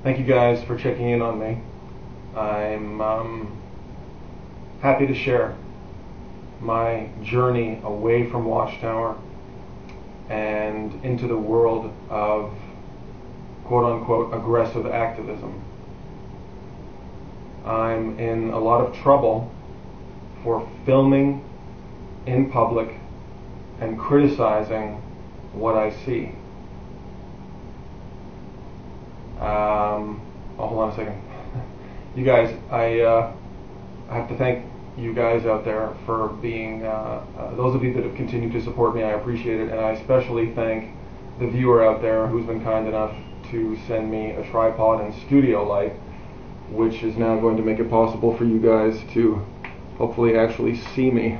Thank you guys for checking in on me. I'm happy to share my journey away from Watchtower and into the world of quote-unquote aggressive activism. I'm in a lot of trouble for filming in public and criticizing what I see. Hold on a second. You guys, I have to thank you guys out there for being, those of you that have continued to support me, I appreciate it, and I especially thank the viewer out there who's been kind enough to send me a tripod and studio light, which is now going to make it possible for you guys to hopefully actually see me.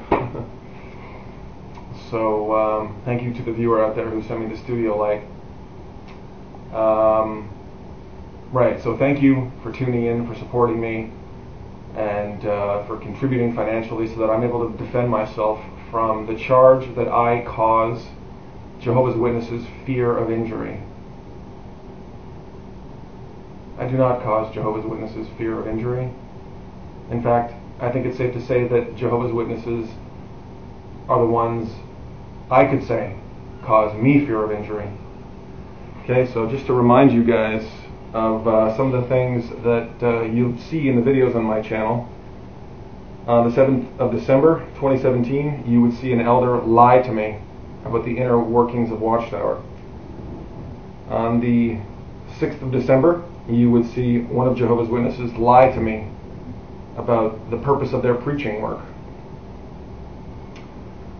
So thank you to the viewer out there who sent me the studio light. Right, so thank you for tuning in, for supporting me, and for contributing financially so that I'm able to defend myself from the charge that I cause Jehovah's Witnesses fear of injury. I do not cause Jehovah's Witnesses fear of injury. In fact, I think it's safe to say that Jehovah's Witnesses are the ones I could say cause me fear of injury. Okay, so just to remind you guys of some of the things that you'll see in the videos on my channel. On the 7th of December 2017, you would see an elder lie to me about the inner workings of Watchtower. On the 6th of December, you would see one of Jehovah's Witnesses lie to me about the purpose of their preaching work.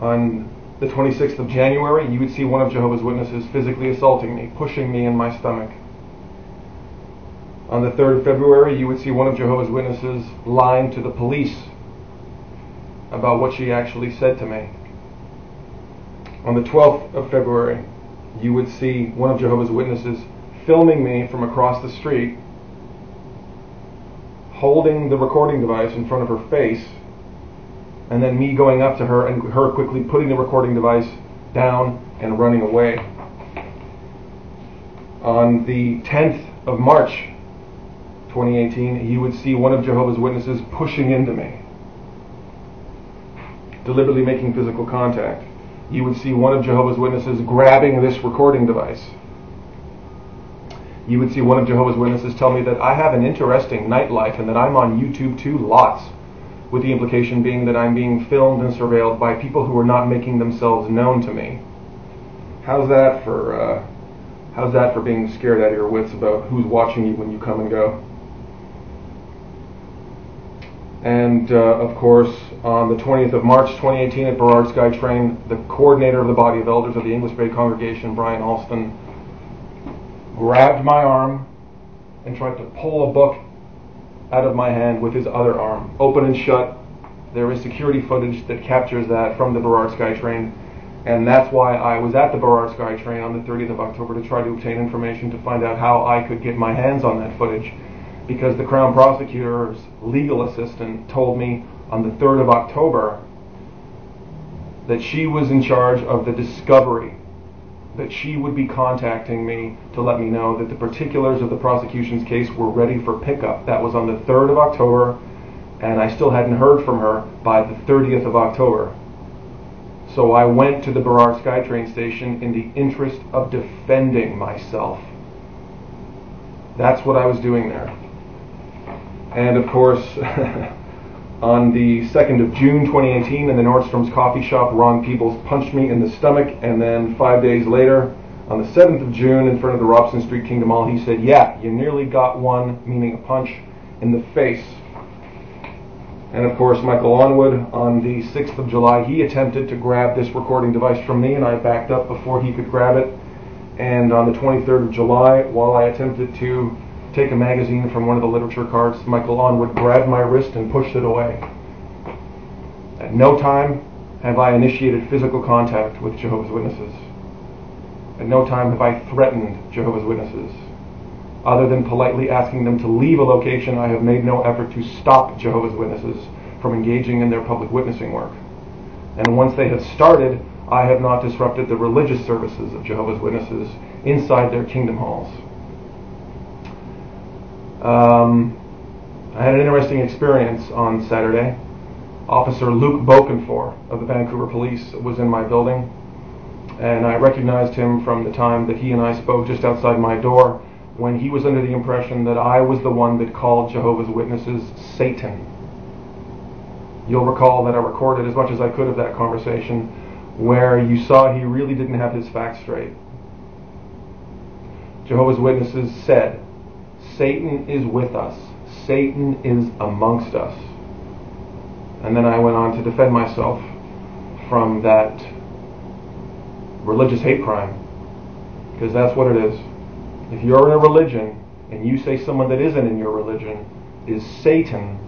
On the 26th of January, you would see one of Jehovah's Witnesses physically assaulting me, pushing me in my stomach. On the 3rd of February, you would see one of Jehovah's Witnesses lying to the police about what she actually said to me. On the 12th of February, you would see one of Jehovah's Witnesses filming me from across the street, holding the recording device in front of her face, and then me going up to her and her quickly putting the recording device down and running away. On the 10th of March 2018, you would see one of Jehovah's Witnesses pushing into me, deliberately making physical contact. You would see one of Jehovah's Witnesses grabbing this recording device. You would see one of Jehovah's Witnesses tell me that I have an interesting nightlife and that I'm on YouTube too lots, with the implication being that I'm being filmed and surveilled by people who are not making themselves known to me. How's that for being scared out of your wits about who's watching you when you come and go? And of course, on the 20th of March 2018 at Burrard SkyTrain, the coordinator of the body of elders of the English Bay congregation, Brian Alston, grabbed my arm and tried to pull a book out of my hand with his other arm, open and shut. There is security footage that captures that from the Burrard SkyTrain, and that's why I was at the Burrard SkyTrain on the 30th of October to try to obtain information to find out how I could get my hands on that footage, because the Crown Prosecutor's legal assistant told me on the 3rd of October that she was in charge of the discovery, that she would be contacting me to let me know that the particulars of the prosecution's case were ready for pickup. That was on the 3rd of October, and I still hadn't heard from her by the 30th of October. So I went to the Burrard SkyTrain station in the interest of defending myself. That's what I was doing there. And of course, on the 2nd of June 2018 in the Nordstrom's coffee shop, Ron Peebles punched me in the stomach, and then 5 days later, on the 7th of June in front of the Robson Street Kingdom Hall, he said, "Yeah, you nearly got one," meaning a punch, in the face. And of course, Michael Onwood, on the 6th of July, he attempted to grab this recording device from me, and I backed up before he could grab it. And on the 23rd of July, while I attempted to take a magazine from one of the literature carts, Michael Onwood grabbed my wrist and pushed it away. At no time have I initiated physical contact with Jehovah's Witnesses. At no time have I threatened Jehovah's Witnesses. Other than politely asking them to leave a location, I have made no effort to stop Jehovah's Witnesses from engaging in their public witnessing work. And once they have started, I have not disrupted the religious services of Jehovah's Witnesses inside their kingdom halls. I had an interesting experience on Saturday. Officer Luke Bokenfohr of the Vancouver Police was in my building, and I recognized him from the time that he and I spoke just outside my door, when he was under the impression that I was the one that called Jehovah's Witnesses Satan. You'll recall that I recorded as much as I could of that conversation, where you saw he really didn't have his facts straight. Jehovah's Witnesses said, Satan is with us. Satan is amongst us. And then I went on to defend myself from that religious hate crime, because that's what it is. If you're in a religion and you say someone that isn't in your religion is Satan,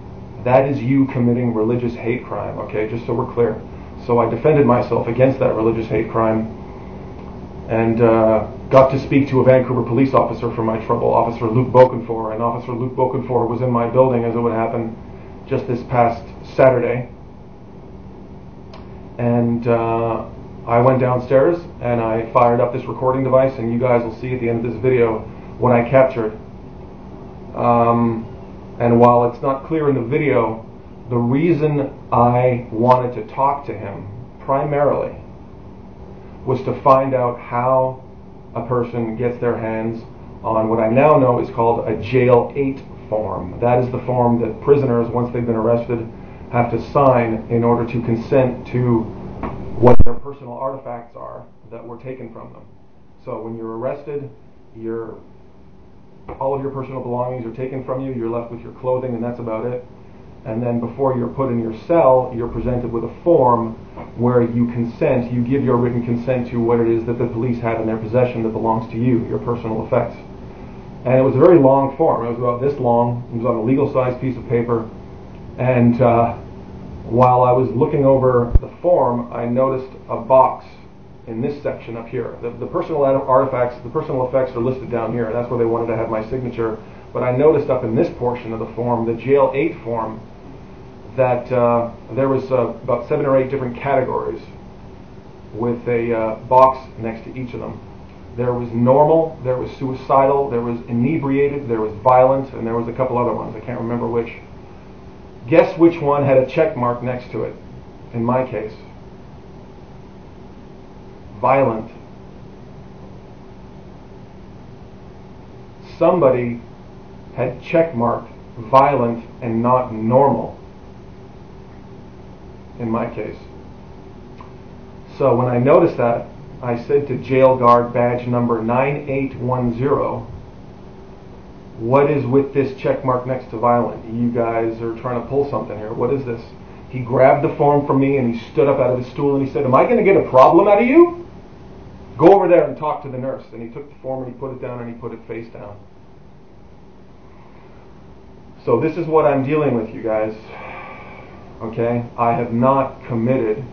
that is you committing religious hate crime, okay, just so we're clear. So I defended myself against that religious hate crime, and got to speak to a Vancouver police officer for my trouble, Officer Luke Bokenfohr. And Officer Luke Bokenfohr was in my building, as it would happen, just this past Saturday. And I went downstairs and I fired up this recording device, and you guys will see at the end of this video what I captured. And while it's not clear in the video, the reason I wanted to talk to him primarily was to find out how a person gets their hands on what I now know is called a Jail 8 form. That is the form that prisoners, once they've been arrested, have to sign in order to consent to what their personal artifacts are that were taken from them. So when you're arrested, all of your personal belongings are taken from you, you're left with your clothing, and that's about it. And then before you're put in your cell, you're presented with a form where you consent, you give your written consent to what it is that the police have in their possession that belongs to you, your personal effects. And it was a very long form. It was about this long. It was on a legal-sized piece of paper. And while I was looking over the form, I noticed a box in this section up here. The personal artifacts, the personal effects are listed down here. That's where they wanted to have my signature. But I noticed up in this portion of the form, the Jail 8 form, that there was about 7 or 8 different categories with a box next to each of them. There was normal, there was suicidal, there was inebriated, there was violent, and there was a couple other ones. I can't remember which. Guess which one had a check mark next to it, in my case? Violent. Somebody had check marked violent and not normal, in my case. So when I noticed that, I said to jail guard badge number 9810, what is with this check mark next to violent? You guys are trying to pull something here. What is this? He grabbed the form from me and he stood up out of his stool and he said, am I going to get a problem out of you? Go over there and talk to the nurse. And he took the form and he put it down and he put it face down. So this is what I'm dealing with, you guys. Okay? I have not committed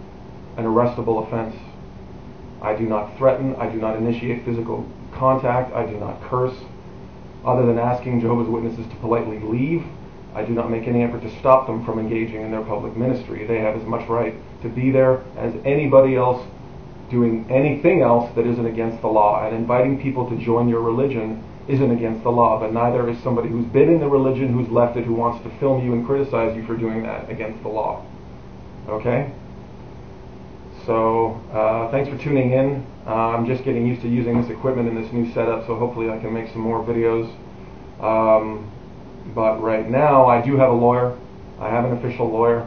an arrestable offense. I do not threaten. I do not initiate physical contact. I do not curse. Other than asking Jehovah's Witnesses to politely leave, I do not make any effort to stop them from engaging in their public ministry. They have as much right to be there as anybody else doing anything else that isn't against the law. And inviting people to join your religion isn't against the law, but neither is somebody who's been in the religion, who's left it, who wants to film you and criticize you for doing that against the law. Okay? So, thanks for tuning in. I'm just getting used to using this equipment in this new setup, so hopefully I can make some more videos. But right now, I do have a lawyer. I have an official lawyer.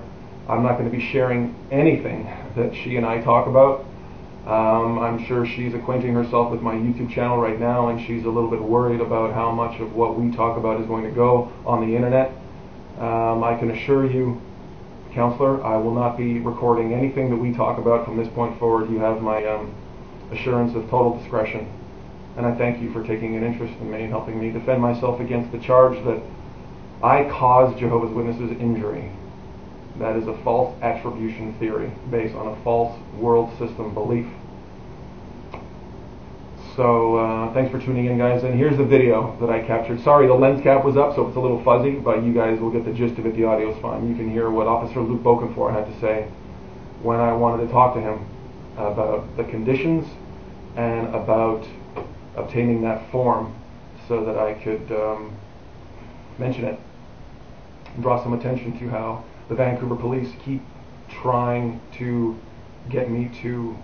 I'm not going to be sharing anything that she and I talk about. I'm sure she's acquainting herself with my YouTube channel right now, and she's a little bit worried about how much of what we talk about is going to go on the internet. I can assure you, Counselor, I will not be recording anything that we talk about from this point forward. You have my assurance of total discretion, and I thank you for taking an interest in me and helping me defend myself against the charge that I caused Jehovah's Witnesses injury. That is a false attribution theory based on a false world system belief. So thanks for tuning in, guys, and here's the video that I captured. Sorry, the lens cap was up, so it's a little fuzzy, but you guys will get the gist of it. The audio's fine. You can hear what Officer Luke Bokenfohr had to say when I wanted to talk to him about the conditions and about obtaining that form so that I could mention it and draw some attention to how the Vancouver police keep trying to get me to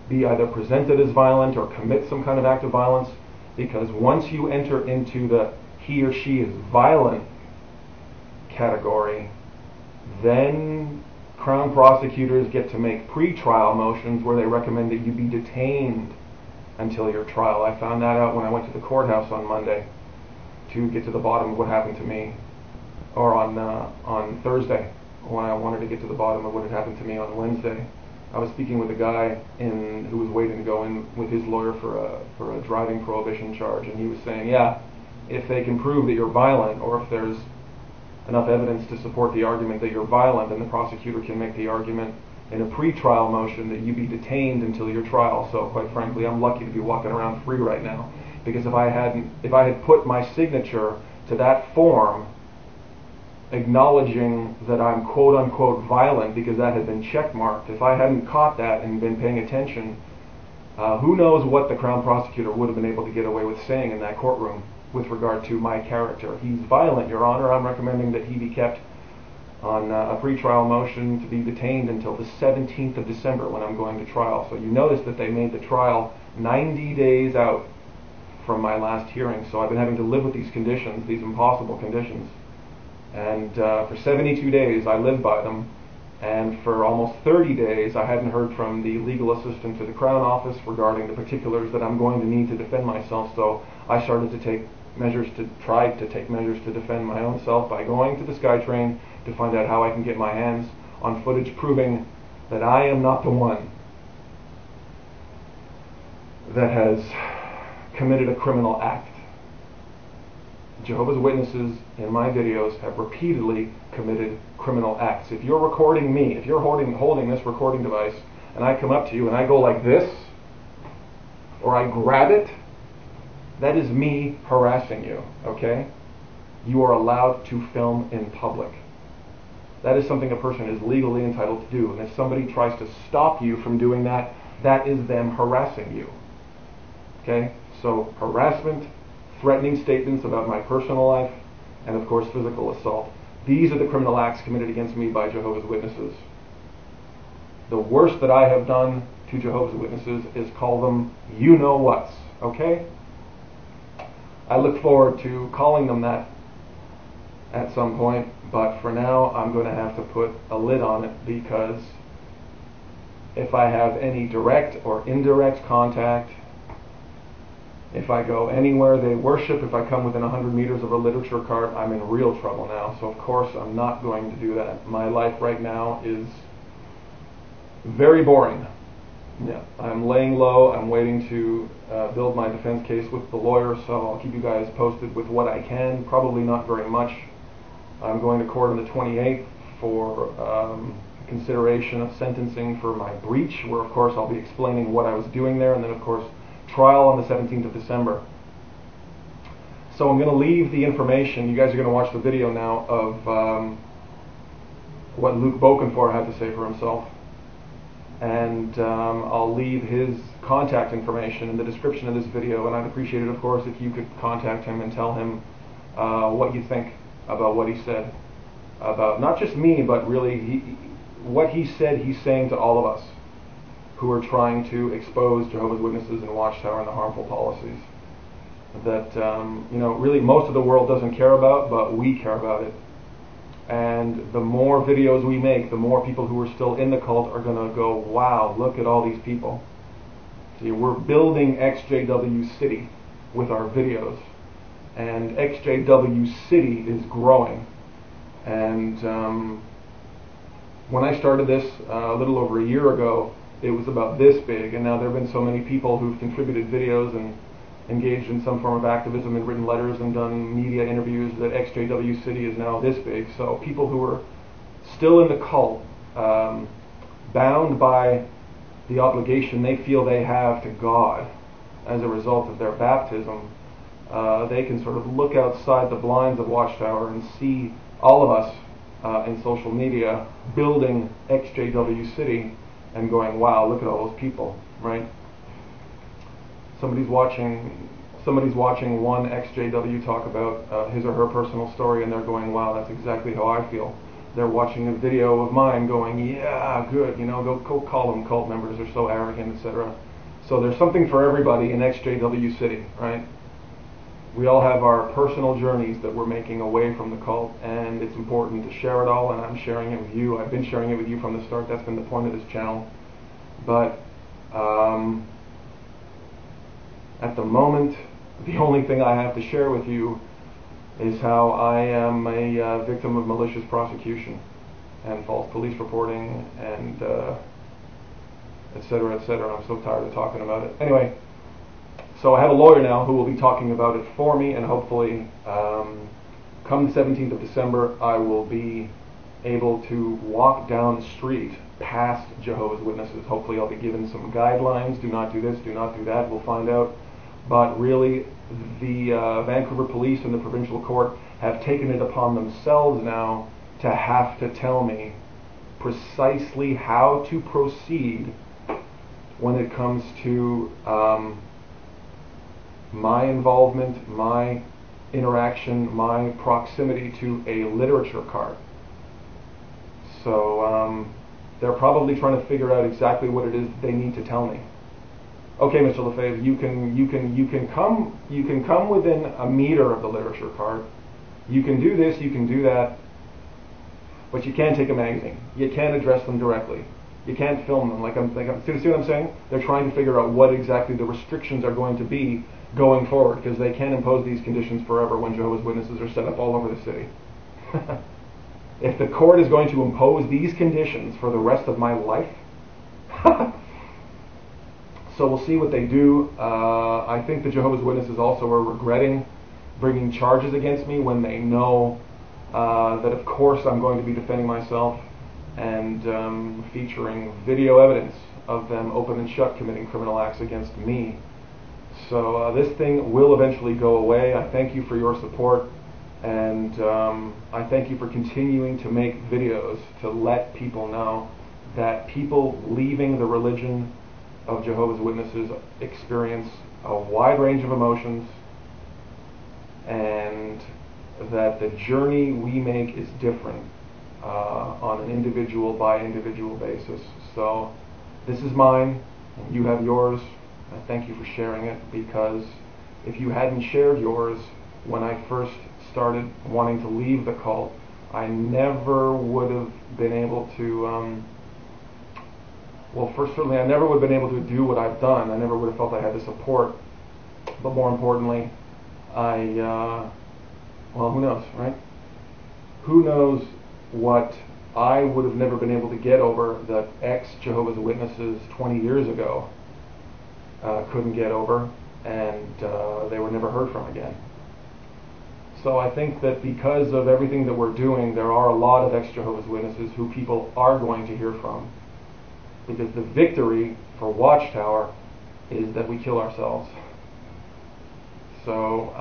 be either presented as violent or commit some kind of act of violence, because once you enter into the he or she is violent category, then Crown prosecutors get to make pre-trial motions where they recommend that you be detained until your trial. I found that out when I went to the courthouse on Monday to get to the bottom of what happened to me, or on Thursday when I wanted to get to the bottom of what had happened to me on Wednesday. I was speaking with a guy who was waiting to go in with his lawyer for a driving prohibition charge, and he was saying, yeah, if they can prove that you're violent, or if there's enough evidence to support the argument that you're violent, then the prosecutor can make the argument in a pre-trial motion that you be detained until your trial. So quite frankly, I'm lucky to be walking around free right now, because if I had put my signature to that form acknowledging that I'm quote-unquote violent, because that had been checkmarked, if I hadn't caught that and been paying attention, who knows what the Crown prosecutor would have been able to get away with saying in that courtroom with regard to my character. He's violent, Your Honor. I'm recommending that he be kept on a pre-trial motion to be detained until the 17th of December when I'm going to trial. So you notice that they made the trial 90 days out from my last hearing. So I've been having to live with these conditions, these impossible conditions. And for 72 days I lived by them, and for almost 30 days I hadn't heard from the legal assistant to the Crown office regarding the particulars that I'm going to need to defend myself. So I started to try to take measures to defend my own self by going to the SkyTrain to find out how I can get my hands on footage proving that I am not the one that has committed a criminal act. Jehovah's Witnesses in my videos have repeatedly committed criminal acts. If you're recording me, if you're holding this recording device, and I come up to you and I go like this, or I grab it, that is me harassing you, okay? You are allowed to film in public. That is something a person is legally entitled to do. And if somebody tries to stop you from doing that, that is them harassing you. Okay? So harassment, threatening statements about my personal life, and of course physical assault. These are the criminal acts committed against me by Jehovah's Witnesses. The worst that I have done to Jehovah's Witnesses is call them you-know-whats, okay? I look forward to calling them that at some point, but for now I'm going to have to put a lid on it, because if I have any direct or indirect contact, if I go anywhere they worship, if I come within 100 meters of a literature cart, I'm in real trouble now. So of course I'm not going to do that. My life right now is very boring. Yeah, I'm laying low. I'm waiting to build my defense case with the lawyer, so I'll keep you guys posted with what I can. Probably not very much. I'm going to court on the 28th for consideration of sentencing for my breach, where of course I'll be explaining what I was doing there, and then of course trial on the 17th of December. So I'm going to leave the information. You guys are going to watch the video now of what Luke Bokenfohr had to say for himself. And I'll leave his contact information in the description of this video, and I'd appreciate it, of course, if you could contact him and tell him what you think about what he said, about not just me, but really what he said he's saying to all of us who are trying to expose Jehovah's Witnesses and Watchtower and the harmful policies that really most of the world doesn't care about, but we care about it. And the more videos we make, the more people who are still in the cult are going to go, wow, look at all these people. See, we're building XJW City with our videos, and XJW City is growing. And when I started this a little over a year ago, it was about this big, and now there have been so many people who've contributed videos and engaged in some form of activism and written letters and done media interviews that XJW City is now this big. So people who are still in the cult, bound by the obligation they feel they have to God as a result of their baptism, they can sort of look outside the blinds of Watchtower and see all of us in social media building XJW City and going, wow, look at all those people, right? Somebody's watching somebody's watching one XJW talk about his or her personal story and they're going, wow, that's exactly how I feel. They're watching a video of mine going, yeah, good, go call them cult members, they're so arrogant, etc. So there's something for everybody in XJW City, right? We all have our personal journeys that we're making away from the cult, and it's important to share it all, and I'm sharing it with you. I've been sharing it with you from the start. That's been the point of this channel. But at the moment, the only thing I have to share with you is how I am a victim of malicious prosecution and false police reporting and et cetera, et cetera. I'm so tired of talking about it. Anyway, so I have a lawyer now who will be talking about it for me, and hopefully come the 17th of December I will be able to walk down the street past Jehovah's Witnesses. Hopefully I'll be given some guidelines. Do not do this, do not do that. We'll find out. But really, the Vancouver police and the provincial court have taken it upon themselves now to have to tell me precisely how to proceed when it comes to my involvement, my interaction, my proximity to a literature cart. So they're probably trying to figure out exactly what it is they need to tell me. Okay, Mr. Lefebvre, you can come within a meter of the literature cart. You can do this, you can do that, but you can't take a magazine. You can't address them directly. You can't film them. See what I'm saying? They're trying to figure out what exactly the restrictions are going to be going forward, because they can't impose these conditions forever when Jehovah's Witnesses are set up all over the city. If the court is going to impose these conditions for the rest of my life, so we'll see what they do. I think the Jehovah's Witnesses also are regretting bringing charges against me when they know that of course I'm going to be defending myself and featuring video evidence of them open and shut committing criminal acts against me. So this thing will eventually go away. I thank you for your support, and I thank you for continuing to make videos to let people know that people leaving the religion of Jehovah's Witnesses experience a wide range of emotions, and that the journey we make is different on an individual by individual basis. So this is mine, and you have yours. I thank you for sharing it, because if you hadn't shared yours when I first started wanting to leave the cult, I never would have been able to first, certainly I never would have been able to do what I've done. I never would have felt I had the support. But more importantly, well, who knows, right? Who knows what I would have never been able to get over that ex-Jehovah's Witnesses 20 years ago couldn't get over, and they were never heard from again. So I think that because of everything that we're doing, there are a lot of ex-Jehovah's Witnesses who people are going to hear from. Because the victory for Watchtower is that we kill ourselves. So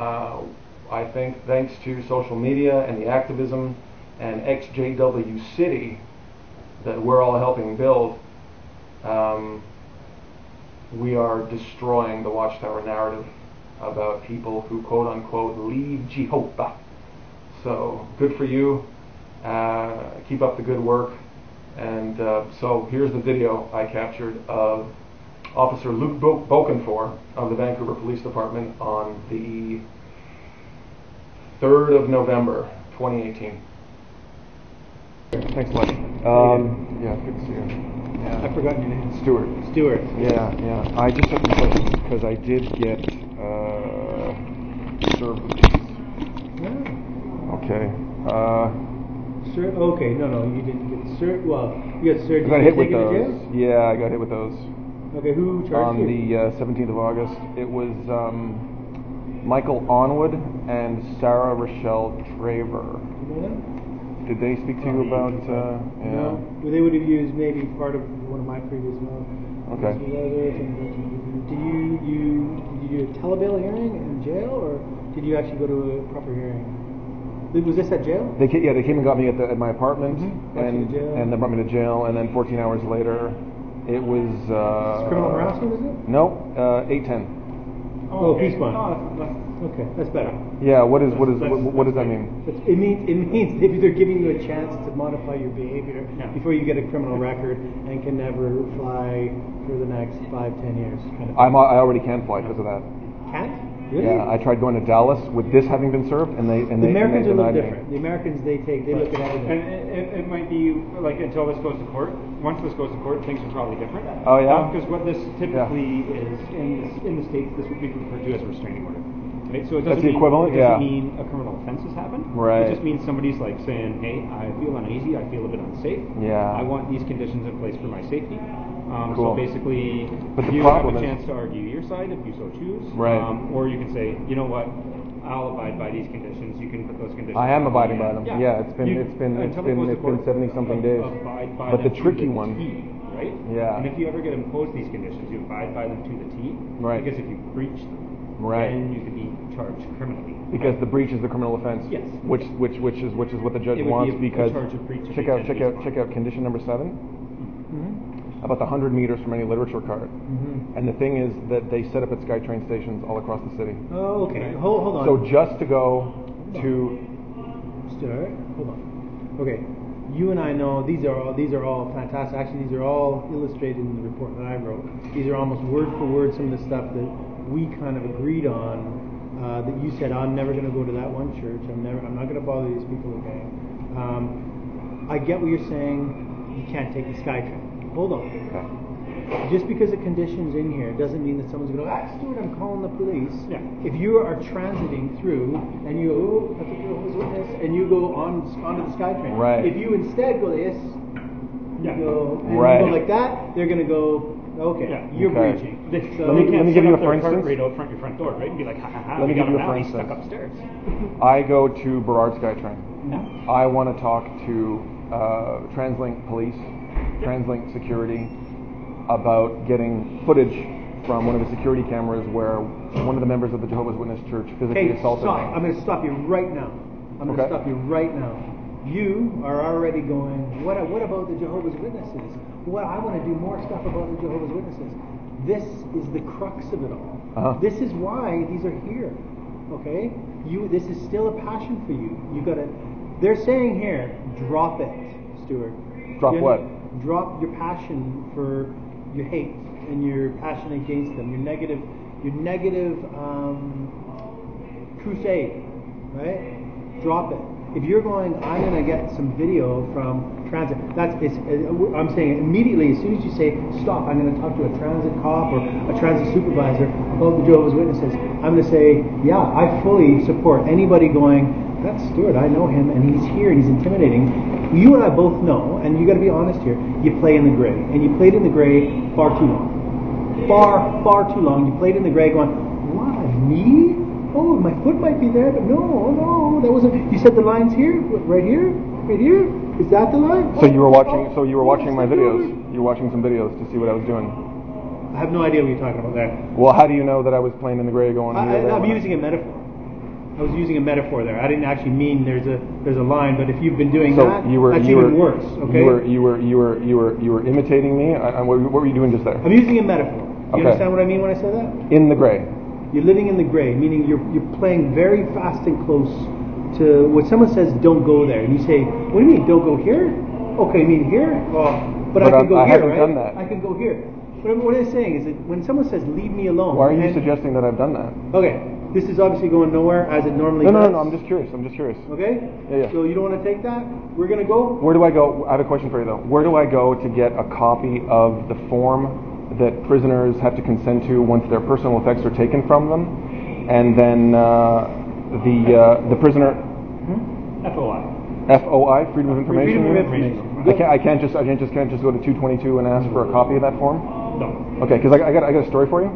I think thanks to social media and the activism and XJW City that we're all helping build, we are destroying the Watchtower narrative about people who quote unquote leave Jehovah. So good for you. Keep up the good work. And so here's the video I captured of Officer Luke Bokenfohr of the Vancouver Police Department on the 3rd of November, 2018. Thanks a lot. Yeah, good to see you. Yeah. I've forgotten your name. Stuart. Yeah. I just have some questions because I did get served with these. Oh. Okay. Okay, no, you didn't get served. Well, you got served. I got hit with those. Yeah, I got hit with those. Okay, who charged you? On the 17th of August. It was Michael Onwood and Sarah Rochelle Traver. You know them? Did they speak to you about? Yeah. No, well, they would have used maybe part of one of my previous ones. Okay. Did you do a telebill hearing in jail, or did you actually go to a proper hearing? Was this at jail? They came and got me at my apartment, and they brought me to jail, and then 14 hours later, it was... criminal harassment, is it? No, 810. Oh, okay. peace bond. No, Okay, that's better. Yeah, what does that mean? It means if they're giving you a chance to modify your behavior Yeah. before you get a criminal record and can never fly for the next 5-10 years. Kind of I already can fly because of that. Can't? Really? Yeah, I tried going to Dallas with this having been served, and they The Americans are a little denied me. different. The Americans they look at everything. And it might be like until this goes to court. Once this goes to court, things are probably different. Oh, yeah? Because what this typically is in the states, this would be referred to as a restraining order. Right? So it That's doesn't the equivalent? It doesn't Yeah. mean a criminal offense has happened. Right. It just means somebody's like saying, "Hey, I feel uneasy. I feel a bit unsafe. Yeah. I want these conditions in place for my safety." Cool. So basically, But the you have problem a is- chance to argue your side if you so choose. Right. Or you can say, you know what, I'll abide by these conditions. You can put those conditions. I am on abiding me. by them. Yeah, it's been Until it goes to court, 70 something days. abide by But the them to tricky the one, T, right? Yeah. And if you ever get imposed these conditions, you abide by them to the T. Right. Because if you breach them, Right. then you could be charged criminally. because the breach is the criminal offense. Yes. Which is what the judge It would wants be a because charge of breach of check the out identity condition number 7. Mm-hmm. About the 100 meters from any literature card. Mm-hmm. And the thing is that they set up at SkyTrain stations all across the city. Oh, okay. Hold on. So just to go to Stuart, hold on. Okay, you and I know these are all fantastic. Actually, these are all illustrated in the report that I wrote. These are almost word for word some of the stuff that we kind of agreed on. That you said, I'm never going to go to that one church. I'm not going to bother these people again. I get what you're saying. You can't take the SkyTrain. Hold on. okay. Just because a condition's in here doesn't mean that someone's going to go, Stuart, I'm calling the police. Yeah. If you are transiting through and you go, oh, that's a Jehovah's Witness, and you go onto the SkyTrain. Right. If you instead go this, you go, and Right. you go like that, they're going to go, okay, Yeah. you're Okay. breaching. Let me give you a for instance. Right out front your front door, right? And be like, ha ha ha. Let me we got give you him a for now, he's stuck instance. upstairs. I go to Burrard SkyTrain. Yeah. I want to talk to TransLink police, TransLink security, about getting footage from one of the security cameras where one of the members of the Jehovah's Witness church physically Okay, assaulted stop. me. I'm going to stop you right now. I'm going to Okay. stop you right now. You are already going, what about the Jehovah's Witnesses? What I want to do more stuff about the Jehovah's Witnesses. This is the crux of it all. Uh-huh. This is why these are here. Okay? This is still a passion for you. You got to. They're saying here, drop it, Stuart. Drop what? Drop your passion for your hate and your passion against them. Your negative crusade, right? Drop it. If you're going, I'm going to get some video from transit. I'm saying immediately, as soon as you say stop, I'm going to talk to a transit cop or a transit supervisor about the Jehovah's Witnesses. I'm going to say, yeah, I fully support anybody going, that's Stuart, I know him, and he's here, and he's intimidating. You and I both know, and you got to be honest here, you play in the gray, and you played in the gray far too long. Far too long. You played in the gray going, what, me? Oh, my foot might be there, but no, that wasn't. You said the line's here, right here. Is that the line? So you were watching my videos. You were watching some videos to see what I was doing. I have no idea what you're talking about there. Well, how do you know that I was playing in the gray going here? there, I'm when using a metaphor. I was using a metaphor there. I didn't actually mean there's a line, but if you've been doing So that, you were that's you even were worse. Okay. you were imitating me. What were you doing just there? I'm using a metaphor. You Okay. understand what I mean when I say that? In the gray. You're living in the gray, meaning you're playing very fast and close to what someone says. Don't go there, and you say, "What do you mean? Don't go here? Okay, you mean here? But I can go I here, haven't right? done that. I can go here." What I'm saying is that when someone says, "Leave me alone," Why are you and- suggesting that I've done that? Okay, this is obviously going nowhere as it normally does. No. I'm just curious. Okay. Yeah. So you don't want to take that? We're gonna go. Where do I go? I have a question for you though. Where do I go to get a copy of the form that prisoners have to consent to once their personal effects are taken from them, and then the prisoner FOI. FOI, Freedom of Information? Freedom of Unit? Information. I can't just go to 222 and ask for a copy of that form. No. Okay, because I got a story for you.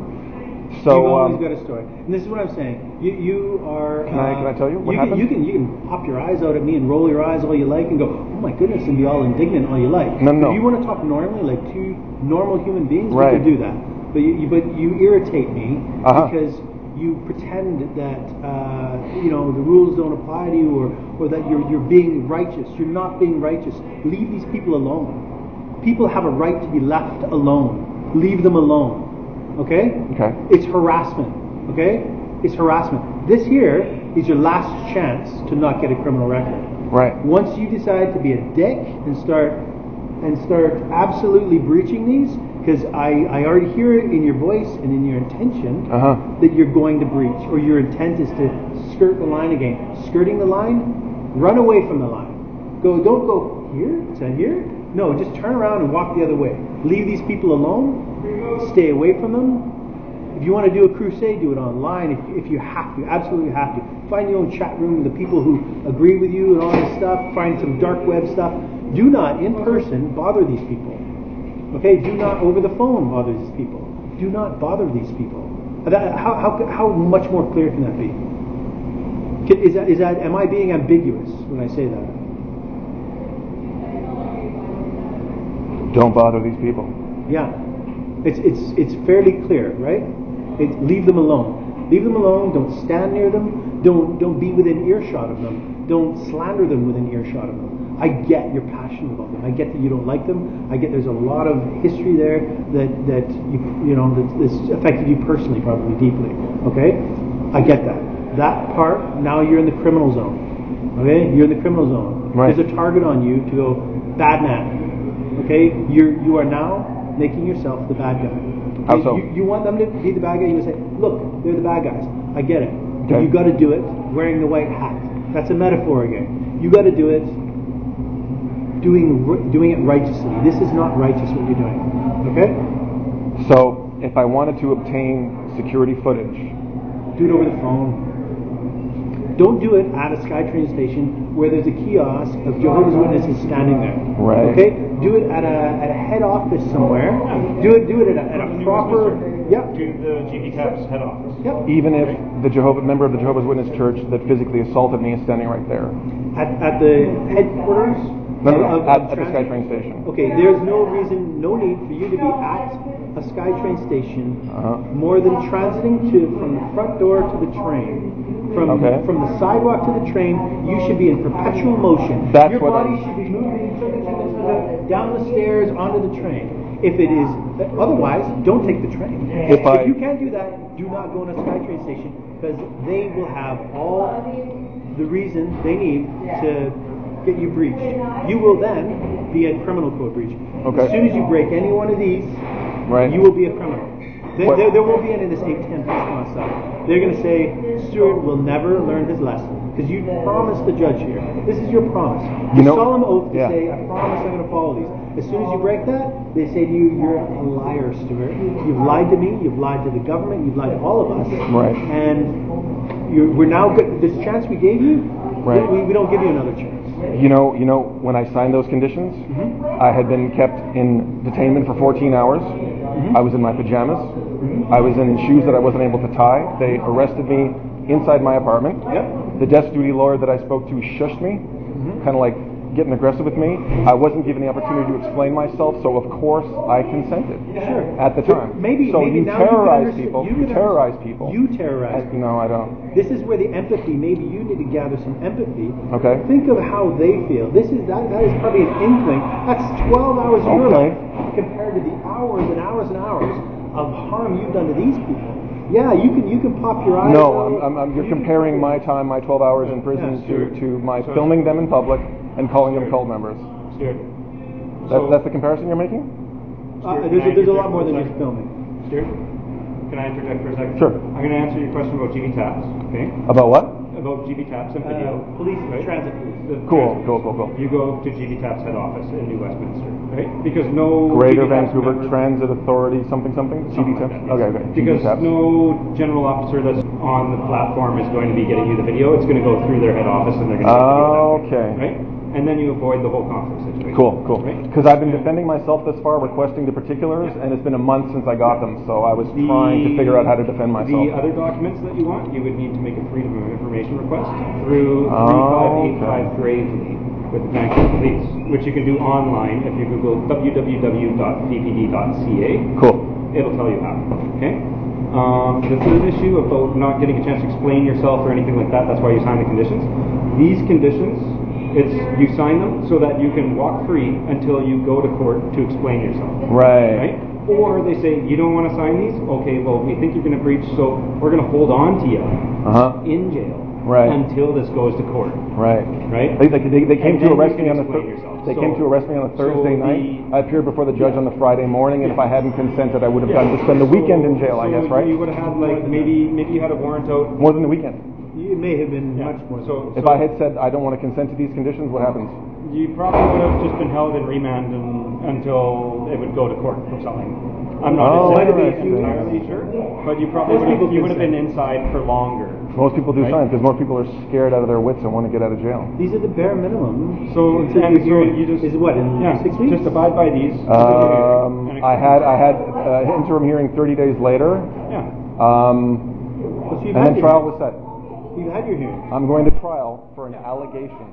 You've So always got a story, and this is what I'm saying. You are. Can I tell you what can, happened? you can pop your eyes out at me and roll your eyes all you like and go, oh my goodness, and be all indignant all you like. No. If you want to talk normally, like two normal human beings, Right. we can do that. But you irritate me Uh-huh. because you pretend that the rules don't apply to you, or that you're being righteous. You're not being righteous. Leave these people alone. People have a right to be left alone. Leave them alone. Okay? Okay. It's harassment. Okay? It's harassment. This here is your last chance to not get a criminal record. Right. Once you decide to be a dick and start absolutely breaching these, because I already hear it in your voice and in your intention that you're going to breach, or your intent is to skirt the line again. Skirting the line, run away from the line. Don't go here, is that here? No, just turn around and walk the other way. Leave these people alone. Stay away from them. If you want to do a crusade, do it online. If you have to, absolutely have to. Find your own chat room with the people who agree with you and all this stuff. Find some dark web stuff. Do not, in person, bother these people. Okay? Do not, over the phone, bother these people. Do not bother these people. How much more clear can that be? Am I being ambiguous when I say that? Don't bother these people. Yeah. It's fairly clear, right? Leave them alone. Leave them alone. Don't stand near them. Don't be within earshot of them. Don't slander them within earshot of them. I get you're passionate about them. I get that you don't like them. I get there's a lot of history there that that's affected you personally, probably deeply. Okay, I get that. That part. Now you're in the criminal zone. Okay, you're in the criminal zone. Right. There's a target on you to go bad man. Okay, you are now making yourself the bad guy. How so? You want them to be the bad guy, you would say, look, they're the bad guys. I get it. But Okay. you got to do it wearing the white hat. That's a metaphor again. You got to do it doing it righteously. This is not righteous what you're doing. Okay? So, if I wanted to obtain security footage, Do it over the phone. Don't do it at a SkyTrain station where there's a kiosk of Jehovah's Witnesses standing there. Right. Okay? Do it at a head office somewhere. Do it at a proper. Yep. To the GBTAP's head office. Yep. even if the member of the Jehovah's Witness church that physically assaulted me is standing right there. At the headquarters. No, of at the transit? SkyTrain station. Okay, there's no need for you to be at a SkyTrain station more than transiting from the front door to the train. From the sidewalk to the train, you should be in perpetual motion. That's Your what body should be moving down the stairs onto the train. If it is otherwise, don't take the train. If you can't do that, do not go on a SkyTrain station because they will have all the reason they need to get you breached. You will then be a criminal code breach. Okay. As soon as you break any one of these, you will be a criminal. There won't be any of this 810 stuff. They're going to say, Stuart will never learn his lesson because you promised the judge here. This is your promise. Your solemn oath to say, I promise I'm going to follow these. As soon as you break that, they say to you, you're a liar, Stuart. You've lied to me. You've lied to the government. You've lied to all of us. Right. And we're now good. This chance we gave you, we don't give you another chance. You know, when I signed those conditions, I had been kept in detainment for 14 hours. I was in my pajamas. I was in shoes that I wasn't able to tie. They arrested me inside my apartment. The desk duty lawyer that I spoke to shushed me, kind of like getting aggressive with me. I wasn't given the opportunity to explain myself, so of course I consented. At the time. Maybe you now terrorize people. You terrorize people. You terrorize people. No, I don't. This is where the empathy. Maybe you need to gather some empathy. Okay. Think of how they feel. That is probably an inkling. That's 12 hours of your life compared to the hours and hours and hours of harm you've done to these people. Yeah, you can pop your eyes. No, you're comparing my time, my 12 hours in prison to my filming them in public and calling them cult members. Stuart. That's the comparison you're making? There's a lot more than just filming. Stuart, can I interject for a second? Sure. I'm going to answer your question about GBTAPs. Okay. About what? About GBTAPs and video. Police, transit police. Cool. You go to GBTAP's head office in New Westminster, right? Because no Greater GBTAPs Vancouver member, Transit Authority, something. GBTAPs. Okay. Because GBTAPs. no general officer that's on the platform is going to be getting you the video. It's going to go through their head office and they're going to get the video that way, right? And then you avoid the whole conflict situation. Cool. Right? Because I've been defending myself thus far, requesting the particulars, and it's been a month since I got them, so I was trying to figure out how to defend myself. The other documents that you want, you would need to make a Freedom of Information request through 3585 Gravely with the Vancouver Police, which you can do online if you Google www.vpd.ca. Cool. It'll tell you how. Okay? The third issue about not getting a chance to explain yourself or anything like that, that's why you sign the conditions. These conditions, you sign them so that you can walk free until you go to court to explain yourself. Right. Or they say, you don't want to sign these? Okay, well, we think you're going to breach, so we're going to hold on to you in jail until this goes to court. Right. Right? They came to arrest me on the came to arrest me on a Thursday night. I appeared before the judge on the Friday morning, and if I hadn't consented, I would have gotten to spend the weekend in jail, I guess, right? You would have had, like, maybe you had a warrant out. More than the weekend. It may have been much more. If I had said I don't want to consent to these conditions, what happens? You probably would have just been held in remand until it would go to court or something. I'm not entirely sure, but you would have been inside for longer. Most people do sign because most people are scared out of their wits and want to get out of jail. These are the bare minimum. So you just is what in 6 weeks? Just abide by these. I had interim hearing 30 days later. Yeah. So and then trial was set. You've had your hearing. I'm going to trial for an allegation.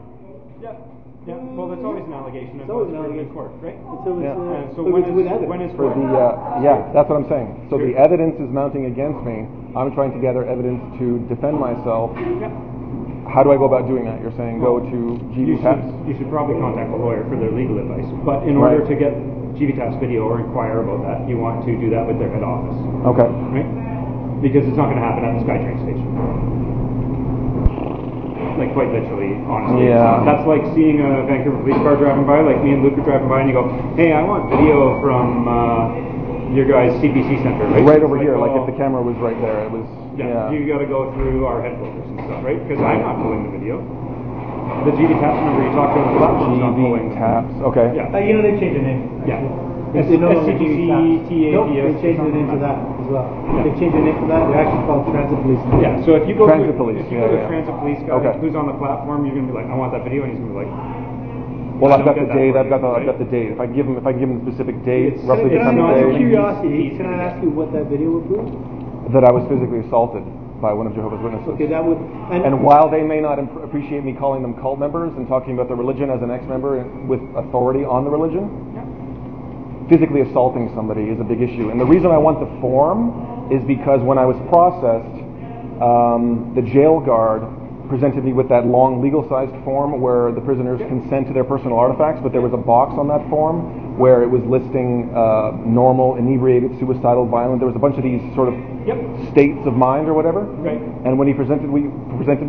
Yeah. Yeah, well, that's always an allegation. It's always an allegation. Court, right? Until it's, so when is for the that's what I'm saying. So the evidence is mounting against me. I'm trying to gather evidence to defend myself. Yeah. How do I go about doing that? You're saying go to GVTAPS? You should probably contact a lawyer for their legal advice. But in order to get GVTAPS video or inquire about that, you want to do that with their head office. Okay. Right? Because it's not going to happen at the SkyTrain station. Like, quite literally, honestly. Yeah. That's like seeing a Vancouver police car driving by, like me and Luke are driving by, and you go, hey, I want video from your guys' CPC center, right? Right over here, like if the camera was right there, it was... Yeah. You got to go through our headquarters and stuff, right? Because I'm not pulling the video. The GVTAPS number you talked to on the platform is not pulling. GVTAPS, okay. Yeah. They've changed the name. Yeah. SCGC, they've changed the name to that as well. Yeah. They've changed the name to that. They're actually called Transit Police. Yeah. So if you go Transit to Police, a Transit Police guy who's on the platform, you're gonna be like, I want that video, and he's gonna be like, well, I've got the date. I've got the date. If I give him a specific date, roughly the time of Out of day. curiosity, can I ask you what that video would prove? That I was physically assaulted by one of Jehovah's Witnesses. Okay, that would. And while they may not appreciate me calling them cult members and talking about the religion as an ex-member with authority on the religion, physically assaulting somebody is a big issue. And the reason I want the form is because when I was processed, the jail guard presented me with that long legal-sized form where the prisoners consent to their personal artifacts, but there was a box on that form where it was listing normal, inebriated, suicidal, violent. There was a bunch of these sort of states of mind or whatever. Right. And when he presented me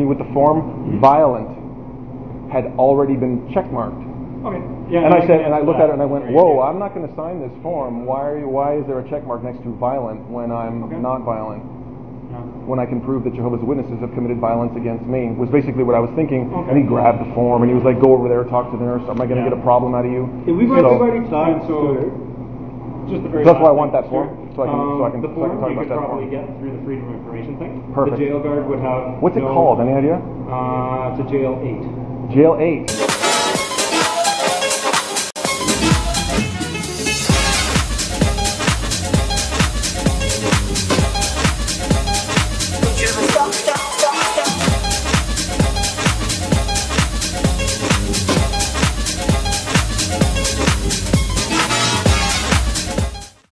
with the form, violent had already been checkmarked. Okay. Yeah, and I said, and I looked at it and I went, whoa, I'm not going to sign this form. Why is there a check mark next to violent when I'm not violent? When I can prove that Jehovah's Witnesses have committed violence against me, was basically what I was thinking. And he grabbed the form and he was like, go over there, talk to the nurse. Am I going to get a problem out of you? Yeah, we've already talked to just the very that's why I want that form, so I can the form talk you about could that probably form. get through the Freedom of Information thing. Perfect. The jail guard would have. What's it called? Any idea? It's a jail 8. Jail 8.